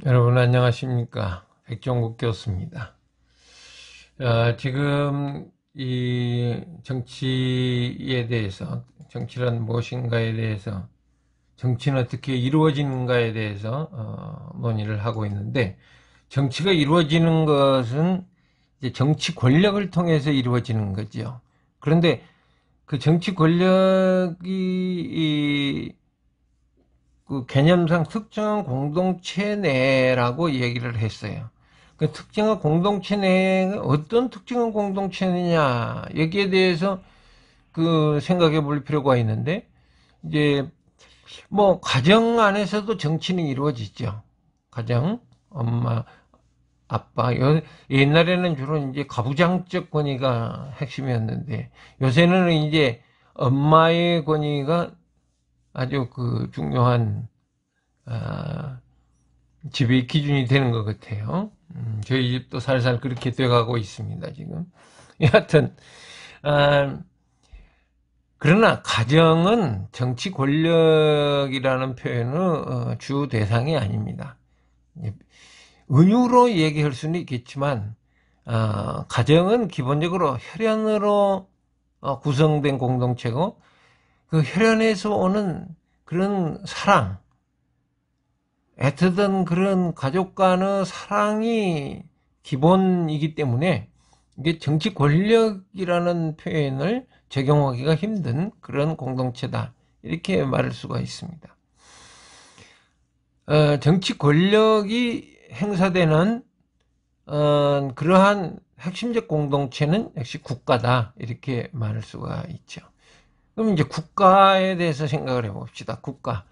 여러분 안녕하십니까? 백종국 교수입니다. 지금 이 정치에 대해서, 정치란 무엇인가에 대해서, 정치는 어떻게 이루어지는가에 대해서 논의를 하고 있는데, 정치가 이루어지는 것은 이제 정치 권력을 통해서 이루어지는 거죠. 그런데 그 정치 권력이 그 개념상 특정한 공동체 내라고 얘기를 했어요. 그 특정한 공동체 내에 어떤 특정한 공동체느냐 여기에 대해서 그 생각해 볼 필요가 있는데, 이제 뭐 가정 안에서도 정치는 이루어지죠. 가정, 엄마, 아빠. 옛날에는 주로 이제 가부장적 권위가 핵심이었는데, 요새는 이제 엄마의 권위가 아주 그 중요한 지배 기준이 되는 것 같아요. 저희 집도 살살 그렇게 돼가고 있습니다, 지금. 여하튼, 아, 그러나 가정은 정치 권력이라는 표현의 주 대상이 아닙니다. 은유로 얘기할 수는 있겠지만, 가정은 기본적으로 혈연으로 구성된 공동체고, 그 혈연에서 오는 그런 사랑, 애틋한 그런 가족 간의 사랑이 기본이기 때문에 이게 정치 권력이라는 표현을 적용하기가 힘든 그런 공동체다. 이렇게 말할 수가 있습니다. 정치 권력이 행사되는 그러한 핵심적 공동체는 역시 국가다. 이렇게 말할 수가 있죠. 그럼 이제 국가에 대해서 생각을 해봅시다. 국가,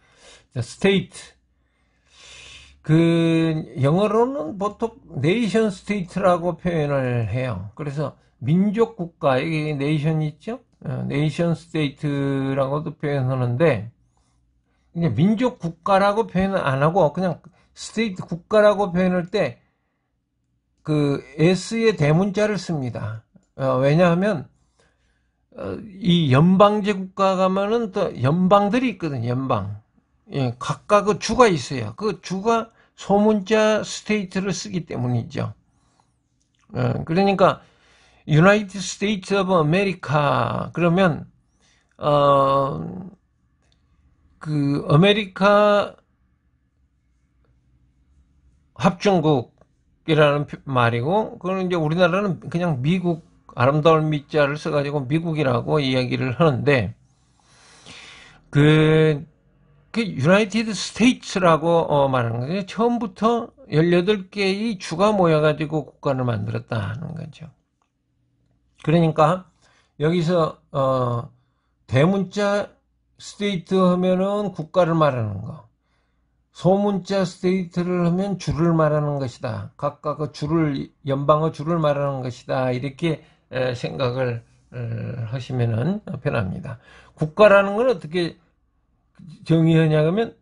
스테이트. 그 영어로는 보통 네이션 스테이트라고 표현을 해요. 그래서 민족 국가, 여기 네이션 있죠? 네이션 스테이트라고도 표현하는데, 이제 민족 국가라고 표현을 안 하고 그냥 스테이트 국가라고 표현할 때 그 S의 대문자를 씁니다. 왜냐하면 이 연방제 국가 가면은 또 연방들이 있거든요. 연방. 예, 각각의 주가 있어요. 그 주가 소문자 스테이트를 쓰기 때문이죠. 그러니까 유나이티드 스테이트 오브 아메리카 그러면 그 아메리카 합중국이라는 말이고, 그거는 이제 우리나라는 그냥 미국 아름다운 미자를 써가지고 미국이라고 이야기를 하는데, 그 유나이티드 스테이츠라고 말하는 거죠. 처음부터 18개의 주가 모여가지고 국가를 만들었다는 거죠. 그러니까 여기서 대문자 스테이트 하면은 국가를 말하는 거, 소문자 스테이트를 하면 주를 말하는 것이다. 각각의 주를, 연방의 주를 말하는 것이다. 이렇게 생각을 하시면 편합니다. 국가라는 건 어떻게 정의하냐 하면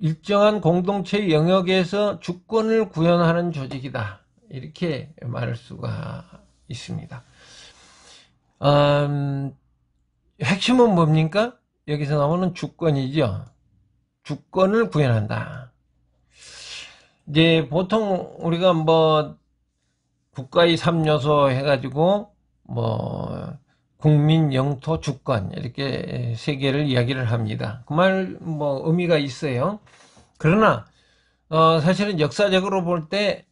일정한 공동체 영역에서 주권을 구현하는 조직이다. 이렇게 말할 수가 있습니다. 핵심은 뭡니까? 여기서 나오는 주권이죠. 주권을 구현한다. 이제 보통 우리가 뭐 국가의 3요소 해가지고 뭐 국민, 영토, 주권 이렇게 세 개를 이야기를 합니다. 그 말 뭐 의미가 있어요. 그러나 사실은 역사적으로 볼 때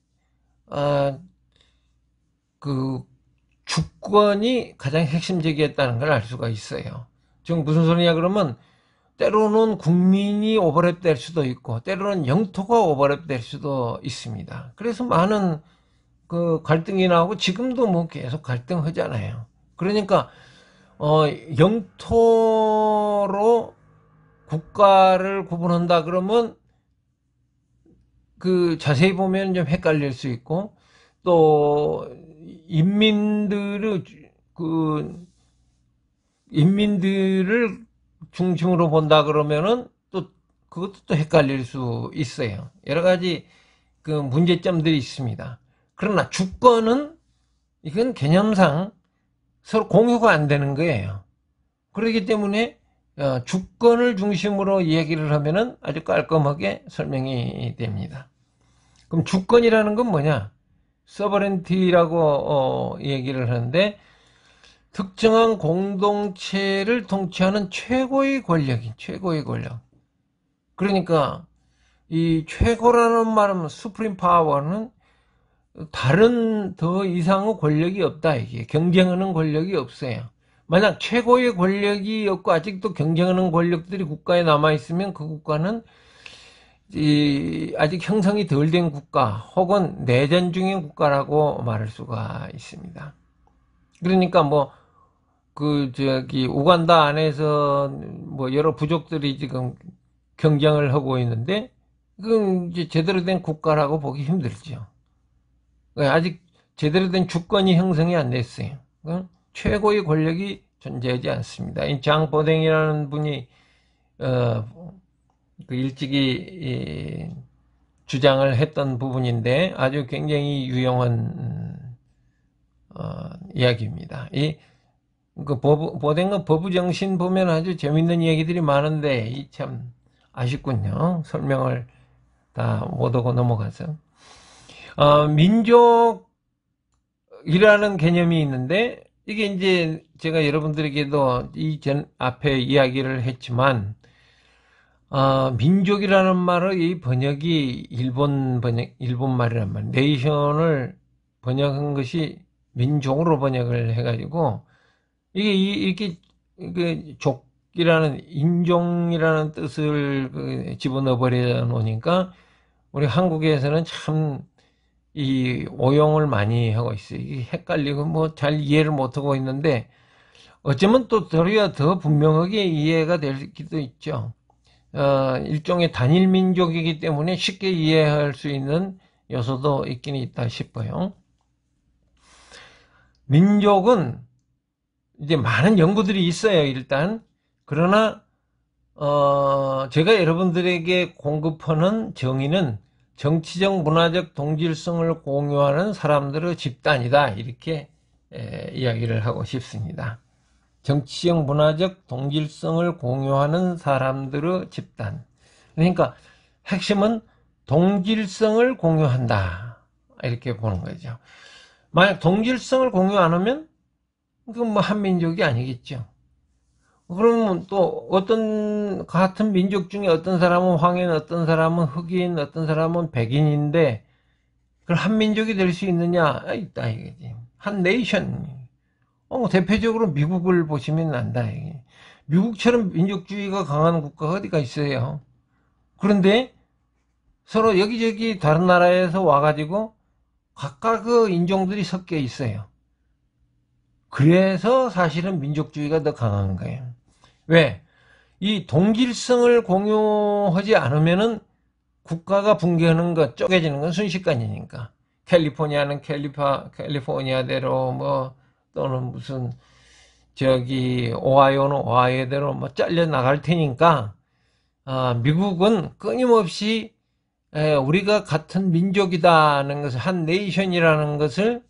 그 주권이 가장 핵심적이었다는 걸 알 수가 있어요. 지금 무슨 소리냐 그러면 때로는 국민이 오버랩될 수도 있고 때로는 영토가 오버랩될 수도 있습니다. 그래서 많은 그 갈등이 나오고 지금도 뭐 계속 갈등하잖아요. 그러니까 영토로 국가를 구분한다 그러면 그 자세히 보면 좀 헷갈릴 수 있고, 또 인민들의 그 인민들을 중심으로 본다 그러면은 또 그것도 또 헷갈릴 수 있어요. 여러 가지 그 문제점들이 있습니다. 그러나 주권은 이건 개념상 서로 공유가 안 되는 거예요. 그렇기 때문에 주권을 중심으로 이야기를 하면은 아주 깔끔하게 설명이 됩니다. 그럼 주권이라는 건 뭐냐? 서버렌티라고 얘기를 하는데 특정한 공동체를 통치하는 최고의 권력이 최고의 권력. 그러니까 이 최고라는 말은 수프림 파워는 다른 더 이상의 권력이 없다 이게 경쟁하는 권력이 없어요. 만약 최고의 권력이 없고 아직도 경쟁하는 권력들이 국가에 남아 있으면 그 국가는 아직 형성이 덜 된 국가 혹은 내전 중인 국가라고 말할 수가 있습니다. 그러니까 뭐 우간다 안에서 뭐 여러 부족들이 지금 경쟁을 하고 있는데 그건 이제 제대로 된 국가라고 보기 힘들죠. 아직 제대로 된 주권이 형성이 안 됐어요. 최고의 권력이 존재하지 않습니다. 이 장보댕이라는 분이 일찍이 주장을 했던 부분인데 아주 굉장히 유용한 이야기입니다. 보댕은 법의 정신 보면 아주 재밌는 이야기들이 많은데 참 아쉽군요. 설명을 다 못하고 넘어가서. 민족이라는 개념이 있는데 이게 이제 제가 여러분들에게도 앞에 이야기를 했지만 민족이라는 말의 이 번역이 일본 말이란 말이에요. 네이션을 번역한 것이 민족으로 번역을 해가지고 이게 이렇게 족이라는 인종이라는 뜻을 집어넣어 버려 놓으니까 우리 한국에서는 참 이 오용을 많이 하고 있어요. 이게 헷갈리고 뭐 잘 이해를 못하고 있는데 어쩌면 또 도리어 더 분명하게 이해가 될 수도 있죠. 일종의 단일 민족이기 때문에 쉽게 이해할 수 있는 요소도 있긴 있다 싶어요. 민족은 이제 많은 연구들이 있어요, 일단. 그러나, 제가 여러분들에게 공급하는 정의는 정치적, 문화적 동질성을 공유하는 사람들의 집단이다. 이렇게 이야기를 하고 싶습니다. 정치적, 문화적 동질성을 공유하는 사람들의 집단. 그러니까 핵심은 동질성을 공유한다. 이렇게 보는 거죠. 만약 동질성을 공유 안 하면 그건 뭐 한민족이 아니겠죠. 그러면 또 어떤 같은 민족 중에 어떤 사람은 황인, 어떤 사람은 흑인, 어떤 사람은 백인인데 그걸 한민족이 될 수 있느냐? 있다 이거지. 한 네이션. 대표적으로 미국을 보시면 안다. 이게. 미국처럼 민족주의가 강한 국가가 어디가 있어요. 그런데 서로 여기저기 다른 나라에서 와가지고 각각 그 인종들이 섞여 있어요. 그래서 사실은 민족주의가 더 강한 거예요. 왜? 이 동질성을 공유하지 않으면은 국가가 붕괴하는 것, 쪼개지는 건 순식간이니까. 캘리포니아는 캘리포니아대로 뭐 또는 무슨 오하이오는 오하이오대로 뭐 잘려 나갈 테니까 미국은 끊임없이 우리가 같은 민족이다는 것을 한 네이션이라는 것을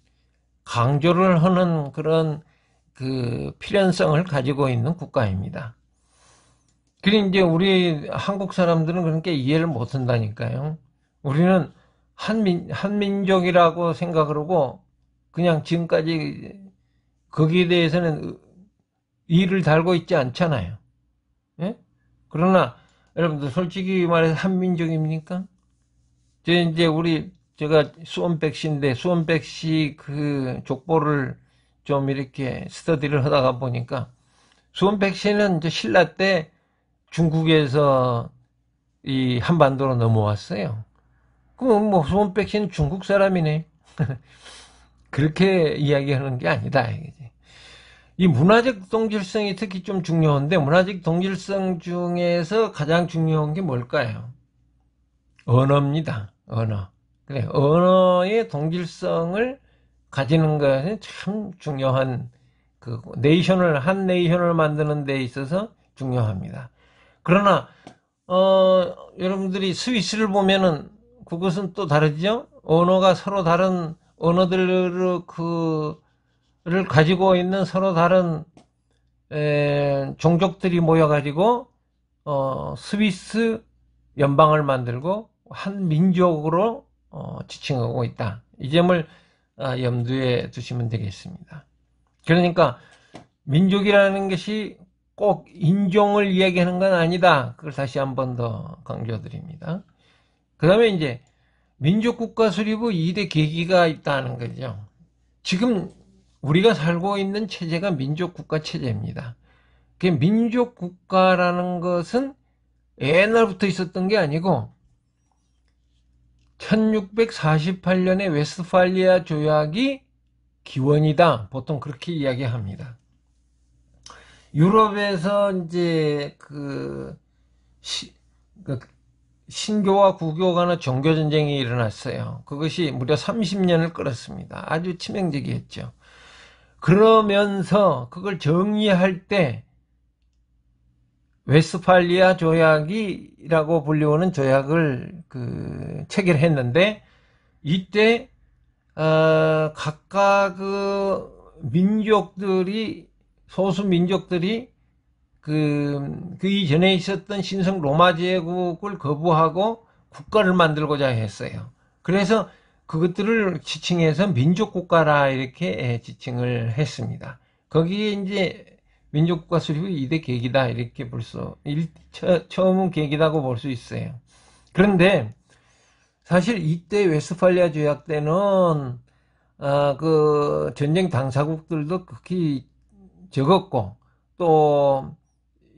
강조를 하는 그런 필연성을 가지고 있는 국가입니다. 그리고 이제 우리 한국 사람들은 그렇게 이해를 못 한다니까요. 우리는 한민족이라고 생각을 하고 그냥 지금까지 거기에 대해서는 이를 달고 있지 않잖아요. 예? 그러나 여러분들 솔직히 말해서 한민족입니까? 제가 수원백 씨인데 수원백 씨 족보를 좀 이렇게 스터디를 하다가 보니까 수원백 씨는 이제 신라 때 중국에서 이 한반도로 넘어왔어요. 그럼 뭐 수원백 씨는 중국 사람이네. 그렇게 이야기하는 게 아니다. 이 문화적 동질성이 특히 좀 중요한데 문화적 동질성 중에서 가장 중요한 게 뭘까요? 언어입니다. 언어. 그래, 언어의 동질성을 가지는 것은 참 중요한 한 네이션을 만드는 데 있어서 중요합니다. 그러나 여러분들이 스위스를 보면은 그것은 또 다르죠. 언어가 서로 다른 언어들을 가지고 있는 서로 다른 종족들이 모여가지고 스위스 연방을 만들고 한 민족으로 지칭하고 있다. 이 점을 염두에 두시면 되겠습니다. 그러니까 민족이라는 것이 꼭 인종을 이야기하는 건 아니다. 그걸 다시 한 번 더 강조드립니다. 그 다음에 이제 민족국가 수립의 2대 계기가 있다는 거죠. 지금 우리가 살고 있는 체제가 민족국가 체제입니다. 그 민족국가라는 것은 옛날부터 있었던 게 아니고 1648년에 웨스트팔리아 조약이 기원이다. 보통 그렇게 이야기합니다. 유럽에서 이제 신교와 구교 간의 종교 전쟁이 일어났어요. 그것이 무려 30년을 끌었습니다. 아주 치명적이었죠. 그러면서 그걸 정리할 때 웨스트팔리아 조약이라고 불리우는 조약을 체결했는데 이때 각각 민족들이 소수 민족들이 그 이전에 있었던 신성 로마 제국을 거부하고 국가를 만들고자 했어요. 그래서 그것들을 지칭해서 민족국가라 이렇게 지칭을 했습니다. 거기에 이제 민족국가 수립의 2대 계기다 이렇게 처음 계기다고 볼 수 있어요. 그런데 사실 이때 웨스트팔리아 조약 때는 그 전쟁 당사국들도 극히 적었고 또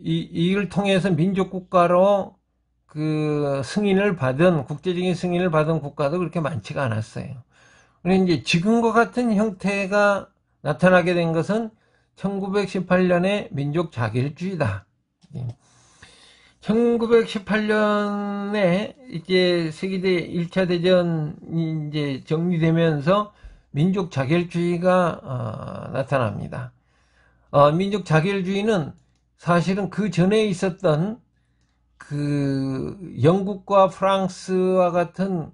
이를 통해서 민족국가로 승인을 받은 국제적인 승인을 받은 국가도 그렇게 많지가 않았어요. 그런데 이제 지금과 같은 형태가 나타나게 된 것은 1918년의 민족 자결주의다. 1918년에 이제 세계대 1차 대전이 이제 정리되면서 민족 자결주의가 나타납니다. 민족 자결주의는 사실은 그 전에 있었던 영국과 프랑스와 같은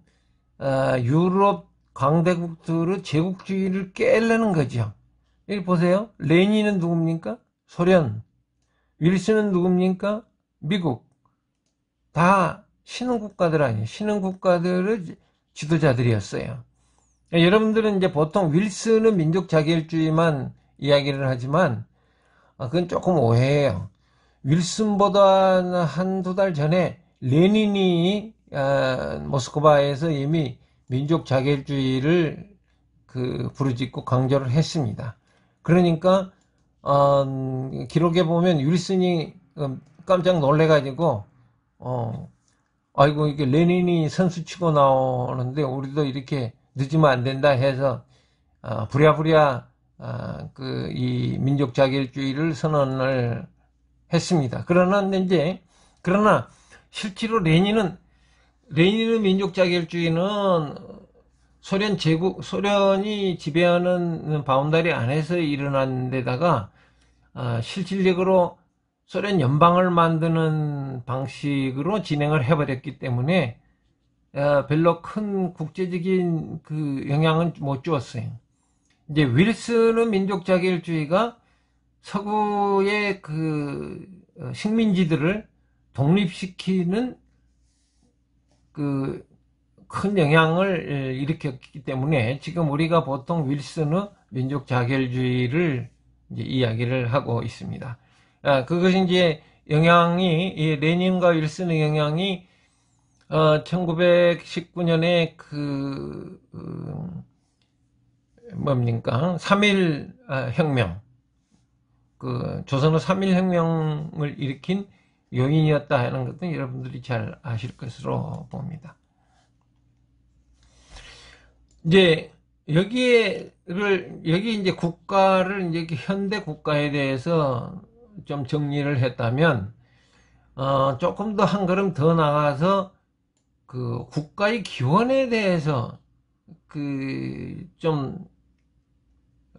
유럽 강대국들의 제국주의를 깨려는 거죠. 여기 보세요. 레닌은 누굽니까? 소련. 윌슨은 누굽니까? 미국. 다 신흥국가들 아니에요. 신흥국가들의 지도자들이었어요. 여러분들은 이제 보통 윌슨은 민족 자결주의만 이야기를 하지만 그건 조금 오해예요. 윌슨보다 한두 달 전에 레닌이 모스크바에서 이미 민족 자결주의를 부르짖고 강조를 했습니다. 그러니까 기록에 보면 윌슨이 깜짝 놀래가지고 아이고 이게 레닌이 선수 치고 나오는데 우리도 이렇게 늦으면 안 된다 해서 부랴부랴 이 민족 자결주의를 선언을 했습니다. 그러나 실제로 레닌은 민족 자결주의는 소련이 지배하는 바운다리 안에서 일어난 데다가 실질적으로 소련 연방을 만드는 방식으로 진행을 해버렸기 때문에 별로 큰 국제적인 영향은 못 주었어요. 이제 윌슨은 민족 자결주의가 서구의 식민지들을 독립시키는 큰 영향을 일으켰기 때문에 지금 우리가 보통 윌슨의 민족 자결주의를 이제 이야기를 하고 있습니다. 그것이 이제 영향이 레닌과 윌슨의 영향이 1919년에 3.1 혁명, 조선의 3.1 혁명을 일으킨 요인이었다 하는 것은 여러분들이 잘 아실 것으로 봅니다. 이제 여기 이제 국가를 이제 현대 국가에 대해서 좀 정리를 했다면 조금 더 한 걸음 더 나가서 국가의 기원에 대해서 좀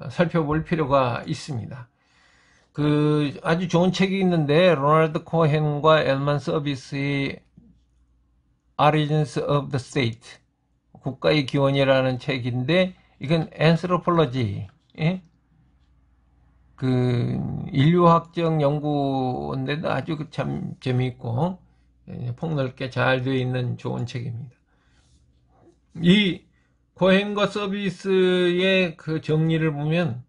살펴볼 필요가 있습니다. 아주 좋은 책이 있는데 로널드 코헨과 엘만 서비스의 Origins of the State, 국가의 기원이라는 책인데 이건 anthropology, 인류학적 연구인데도 아주 참 재미있고 폭넓게 잘 되어 있는 좋은 책입니다. 이 고행과 서비스의 그 정리를 보면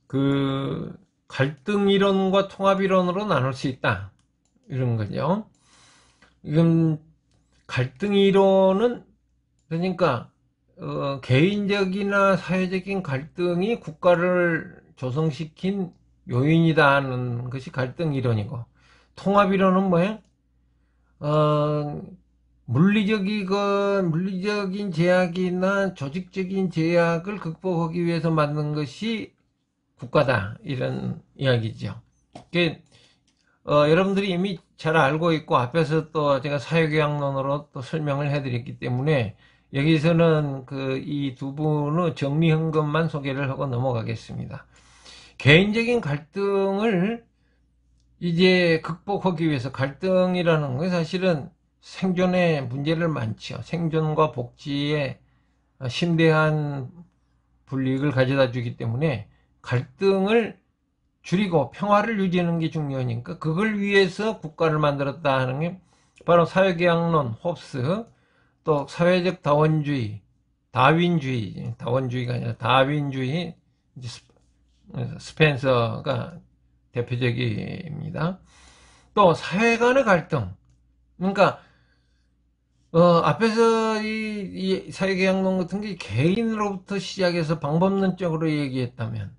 그 갈등 이론과 통합 이론으로 나눌 수 있다. 이런 거죠. 이건 갈등 이론은 그러니까 개인적이나 사회적인 갈등이 국가를 조성시킨 요인이다 하는 것이 갈등 이론이고, 통합 이론은 뭐예요? 물리적인 제약이나 조직적인 제약을 극복하기 위해서 만든 것이 국가다, 이런 이야기죠. 여러분들이 이미 잘 알고 있고 앞에서 또 제가 사회교양론으로 또 설명을 해드렸기 때문에 여기서는 이 두 분의 정리한 것만 소개를 하고 넘어가겠습니다. 개인적인 갈등을 이제 극복하기 위해서, 갈등이라는 건 사실은 생존에 문제를 많죠. 생존과 복지에 심대한 불이익을 가져다 주기 때문에 갈등을 줄이고 평화를 유지하는 게 중요하니까 그걸 위해서 국가를 만들었다 하는 게 바로 사회계약론, 홉스, 또 사회적 다원주의가 아니라 다윈주의, 스펜서가 대표적입니다. 또 사회 간의 갈등, 그러니까 앞에서 이 사회계약론 같은 게 개인으로부터 시작해서 방법론적으로 얘기했다면,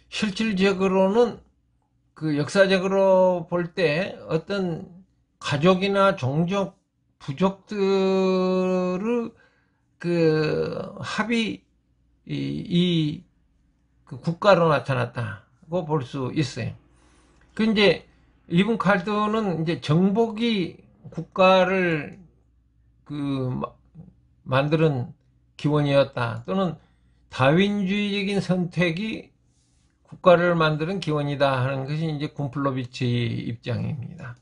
실질적으로는 그 역사적으로 볼 때 어떤 가족이나 종족, 부족들의 그 합이 그 국가로 나타났다고 볼 수 있어요. 그 이제 이분 칼드는 이제 정복이 국가를 만드는 기원이었다, 또는 다윈주의적인 선택이 국가를 만드는 기원이다 하는 것이 이제 군플로비치의 입장입니다.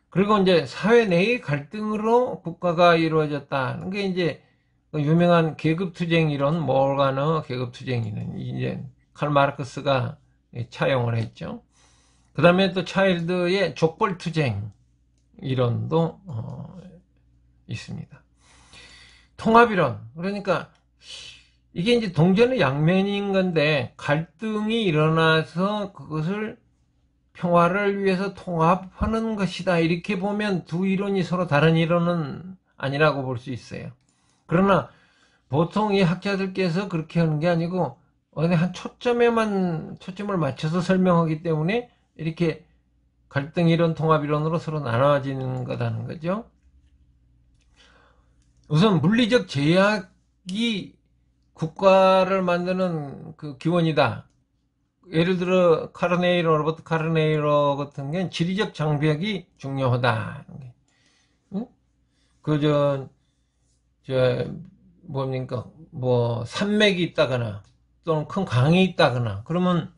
그리고 이제 사회 내의 갈등으로 국가가 이루어졌다는 게 이제 유명한 계급투쟁 이론, 모르가너 계급투쟁 이론, 이제 칼 마르크스가 차용을 했죠. 그 다음에 또 차일드의 족벌투쟁 이론도 있습니다. 통합이론, 그러니까 이게 이제 동전의 양면인 건데, 갈등이 일어나서 그것을 평화를 위해서 통합하는 것이다, 이렇게 보면 두 이론이 서로 다른 이론은 아니라고 볼 수 있어요. 그러나 보통 이 학자들께서 그렇게 하는 게 아니고 어느 한 초점을 맞춰서 설명하기 때문에 이렇게 갈등 이론, 통합 이론으로 서로 나눠지는 거다는 거죠. 우선 물리적 제약이 국가를 만드는 그 기원이다. 예를 들어 로버트 카르네이로 같은 경우는 지리적 장벽이 중요하다. 응? 산맥이 있다거나 또는 큰 강이 있다거나 그러면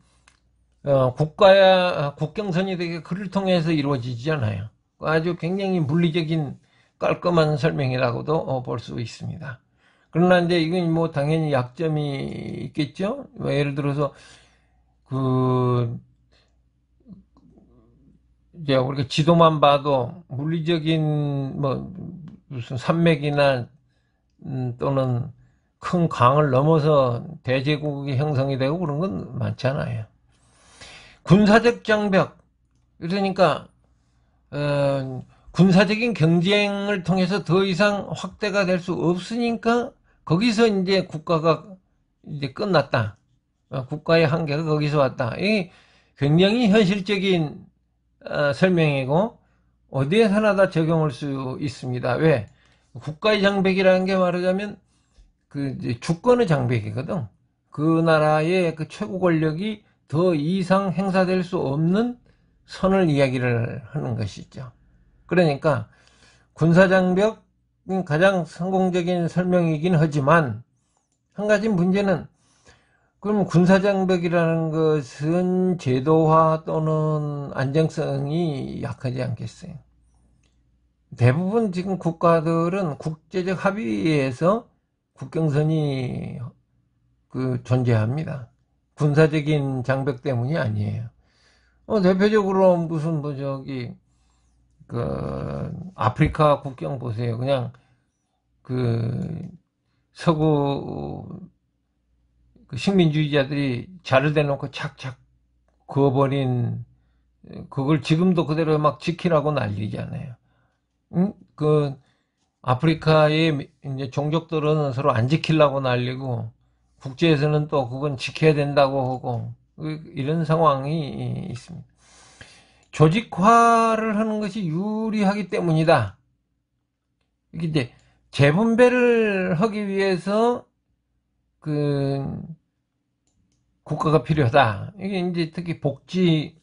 국경선이 되게 그를 통해서 이루어지잖아요. 아주 굉장히 물리적인 깔끔한 설명이라고도 볼 수 있습니다. 그러나 이제 이건 뭐 당연히 약점이 있겠죠. 예를 들어서 이제 우리가 지도만 봐도 물리적인 무슨 산맥이나 또는 큰 강을 넘어서 대제국이 형성이 되고 그런 건 많잖아요. 군사적 장벽, 그러니까 군사적인 경쟁을 통해서 더 이상 확대가 될 수 없으니까 거기서 이제 국가가 이제 끝났다. 국가의 한계가 거기서 왔다. 이 굉장히 현실적인 설명이고 어디에서나 다 적용할 수 있습니다. 왜? 국가의 장벽이라는 게 말하자면 그 주권의 장벽이거든. 그 나라의 그 최고 권력이 더 이상 행사될 수 없는 선을 이야기를 하는 것이죠. 그러니까 군사장벽은 가장 성공적인 설명이긴 하지만 한 가지 문제는, 그럼 군사장벽이라는 것은 제도화 또는 안정성이 약하지 않겠어요? 대부분 지금 국가들은 국제적 합의에서 국경선이 존재합니다. 군사적인 장벽 때문이 아니에요. 대표적으로 무슨 아프리카 국경 보세요. 그냥 그 서구 그 식민주의자들이 자를 대놓고 착착 그어버린 그걸 지금도 그대로 막 지키라고 난리잖아요. 응? 그 아프리카의 이제 종족들은 서로 안 지키려고 난리고 국제에서는 또 그건 지켜야 된다고 하고 이런 상황이 있습니다. 조직화를 하는 것이 유리하기 때문이다. 이게 이제 재분배를 하기 위해서 그 국가가 필요하다. 이게 이제 특히 복지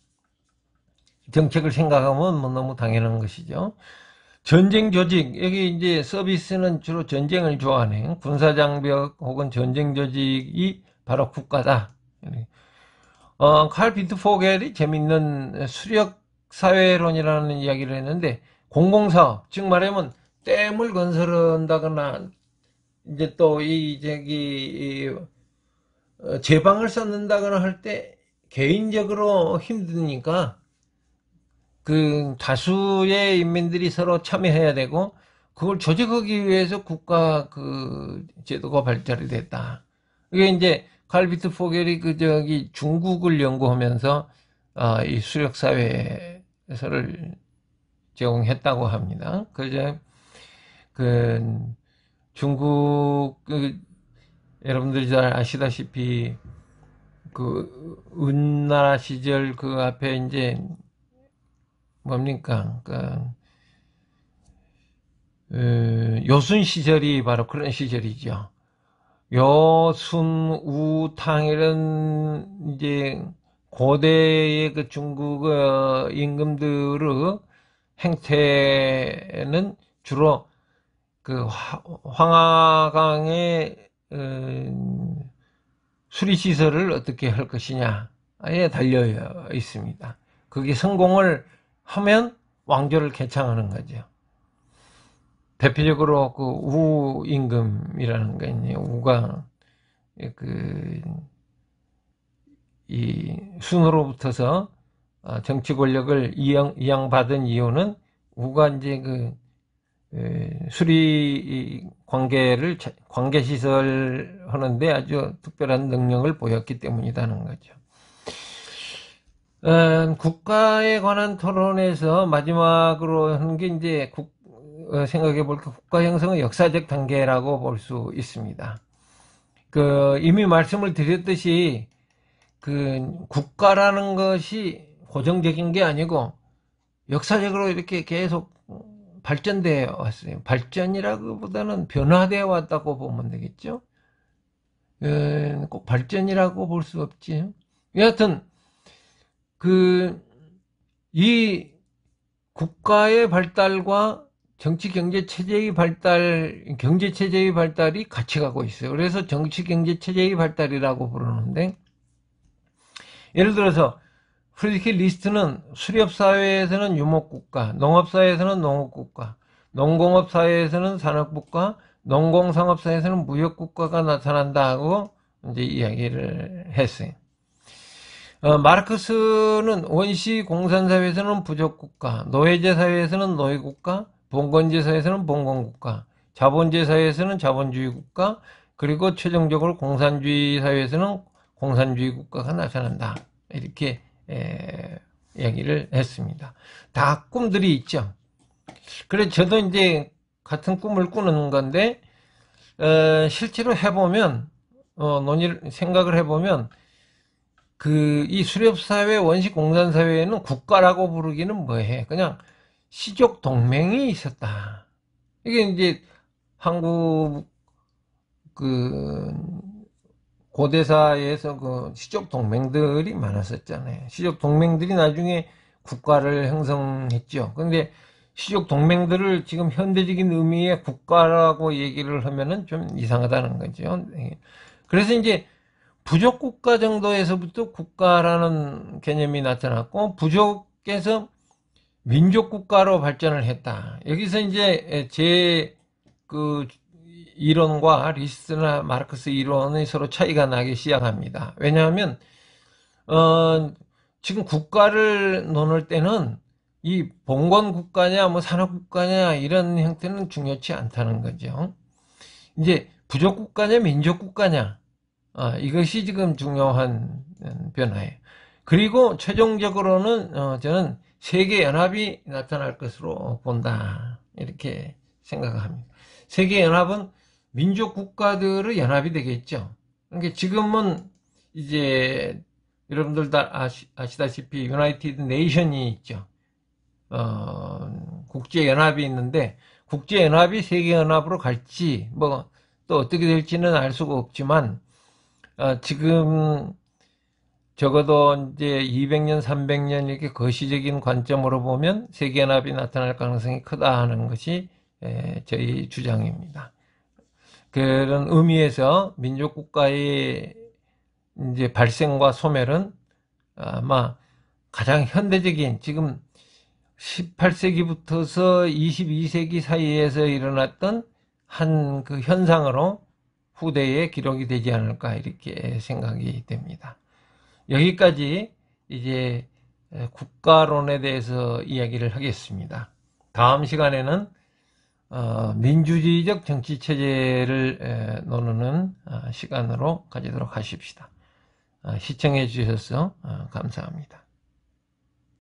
정책을 생각하면 뭐 너무 당연한 것이죠. 전쟁 조직, 여기 이제 서비스는 주로 전쟁을 좋아하는 군사장벽 혹은 전쟁 조직이 바로 국가다. 칼 비트포겔이 재밌는 수력 사회론이라는 이야기를 했는데, 공공사업, 즉 말하면 댐을 건설한다거나, 이제 또 제방을 쌓는다거나 할 때 개인적으로 힘드니까 그 다수의 인민들이 서로 참여해야 되고 그걸 조직하기 위해서 국가 그 제도가 발달이 됐다. 이게 이제 칼비트 포겔이 중국을 연구하면서 이 수력 사회에서를 제공했다고 합니다. 그 중국 여러분들이 잘 아시다시피 그 은나라 시절 그 앞에 이제 뭡니까 요순 시절이 바로 그런 시절이죠. 요순 우탕 이런 이제 고대의 그 중국 임금들의 행태는 주로 그 황하강의 수리시설을 어떻게 할 것이냐에 달려 있습니다. 그게 성공을 하면 왕조를 개창하는 거죠. 대표적으로 그 우임금이라는 게 있네요. 우가 이 순으로부터서 정치 권력을 이양받은 이유는 우가 이제 수리 관계 시설 하는데 아주 특별한 능력을 보였기 때문이라는 거죠. 국가에 관한 토론에서 마지막으로 하는 게 이제 생각해 볼 게 국가 형성의 역사적 단계라고 볼 수 있습니다. 이미 말씀을 드렸듯이 국가라는 것이 고정적인 게 아니고 역사적으로 이렇게 계속 발전되어 왔어요. 발전이라기보다는 변화되어 왔다고 보면 되겠죠. 꼭 발전이라고 볼 수 없지. 여하튼 이 국가의 발달과 정치 경제 체제의 경제 체제의 발달이 같이 가고 있어요. 그래서 정치 경제 체제의 발달이라고 부르는데, 예를 들어서 프리드리히 리스트는 수렵 사회에서는 유목국가, 농업 사회에서는 농업국가, 농공업 사회에서는 산업국가, 농공상업 사회에서는 무역국가가 나타난다고 이제 이야기를 했어요. 마르크스는 원시 공산사회에서는 부족국가, 노예제 사회에서는 노예국가, 봉건제 사회에서는 봉건국가, 자본제 사회에서는 자본주의 국가, 그리고 최종적으로 공산주의 사회에서는 공산주의 국가가 나타난다. 이렇게 이야기를 했습니다. 다 꿈들이 있죠. 그래서 저도 이제 같은 꿈을 꾸는 건데 실제로 해보면 생각을 해보면 이 수렵사회, 원시공산사회에는 국가라고 부르기는 뭐해. 그냥 시족 동맹이 있었다. 이게 이제 한국 고대사에서 시족 동맹들이 많았었잖아요. 시족 동맹들이 나중에 국가를 형성했죠. 그런데 시족 동맹들을 지금 현대적인 의미의 국가라고 얘기를 하면은 좀 이상하다는 거죠. 그래서 이제 부족 국가 정도에서부터 국가라는 개념이 나타났고, 부족에서 민족 국가로 발전을 했다. 여기서 이제 이론과 리스트나 마르크스 이론이 서로 차이가 나기 시작합니다. 왜냐하면 지금 국가를 논할 때는 이 봉건 국가냐 산업 국가냐 이런 형태는 중요치 않다는 거죠. 이제 부족국가냐 민족국가냐, 이것이 지금 중요한 변화예요. 그리고 최종적으로는 저는 세계연합이 나타날 것으로 본다, 이렇게 생각합니다. 세계연합은 민족국가들의 연합이 되겠죠. 그러니까 지금은 이제 여러분들 다 아시다시피 유나이티드 네이션이 있죠. 국제연합이 있는데, 국제연합이 세계연합으로 갈지 뭐 또 어떻게 될지는 알 수가 없지만, 지금 적어도 이제 200년, 300년 이렇게 거시적인 관점으로 보면 세계연합이 나타날 가능성이 크다 하는 것이 저희 주장입니다. 그런 의미에서 민족국가의 이제 발생과 소멸은 아마 가장 현대적인, 지금 18세기부터서 22세기 사이에서 일어났던 한 그 현상으로 후대에 기록이 되지 않을까, 이렇게 생각이 됩니다. 여기까지 이제 국가론에 대해서 이야기를 하겠습니다. 다음 시간에는 민주주의적 정치체제를 나누는 시간으로 가지도록 하십시다. 시청해 주셔서 감사합니다.